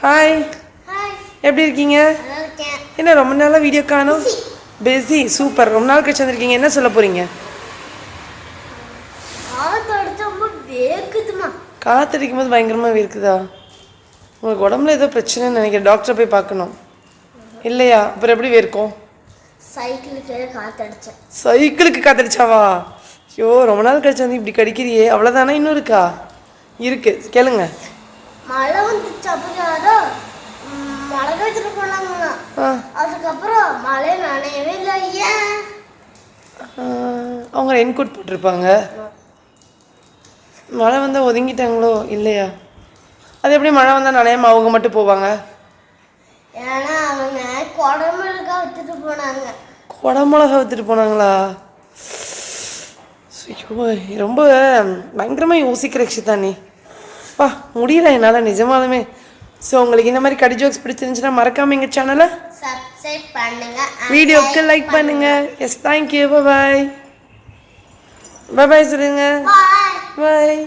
Hi, hi. எப்படி இருக்கீங்க? நல்லா இருக்கேன். என்ன ரொம்ப நாளாக வீடியோ காணோம்? பிஸி. சூப்பர். ரொம்ப நாள் கழிச்சு வந்திருக்கீங்க. என்ன சொல்ல போகிறீங்க? காத்தடிச்சா ரொம்ப வேர்க்குதுமா. காற்றடிக்கும் போது பயங்கரமாக இருக்குதா? உங்களுக்கு உடம்புல ஏதோ பிரச்சனைன்னு நினைக்கிறேன். டாக்டரை போய் பார்க்கணும் இல்லையா? அப்புறம் எப்படி வேர்க்கும்? சைக்கிளுக்கு காத்தடிச்சேன். சைக்கிளுக்கு காத்தடிச்சாவா? ஐயோ, ரொம்ப நாள் கழிச்சு வந்து இப்படி கடிக்கிறியே. அவ்வளோதானே? இன்னும் இருக்கா? இருக்கு, கேளுங்க. மழை வந்துச்சு. அப்புறம் யாரோ மழை வச்சுட்டு போனாங்க. அதுக்கப்புறம் மழை நனையவே இல்லை. ஏன்? அவங்க ரெயின் கோட் போட்டிருப்பாங்க. மழை வந்தால் ஒதுங்கிட்டாங்களோ இல்லையா? அது எப்படி மழை வந்தால் நனையாம அவங்க மட்டும் போவாங்க? ஏன்னா அவங்க குடமிளகா வச்சுட்டு போனாங்க. குடமிளகா விற்றுட்டு போனாங்களா? ஐயோ, ரொம்ப பயங்கரமாக யோசிக்கிற ரக்ஷிதா நீ. பா, முடியல என்னால் நிஜமாலுமே. ஸோ உங்களுக்கு இந்த மாதிரி கடி ஜோக்ஸ் பிடிச்சிருந்துச்சுன்னா மறக்காம எங்கள் சேனலை சப்ஸ்கிரைப் பண்ணுங்க, வீடியோக்கு லைக் பண்ணுங்க. S, thank you. பாய் பாய் சொல்லுங்க. பாய். பாய்.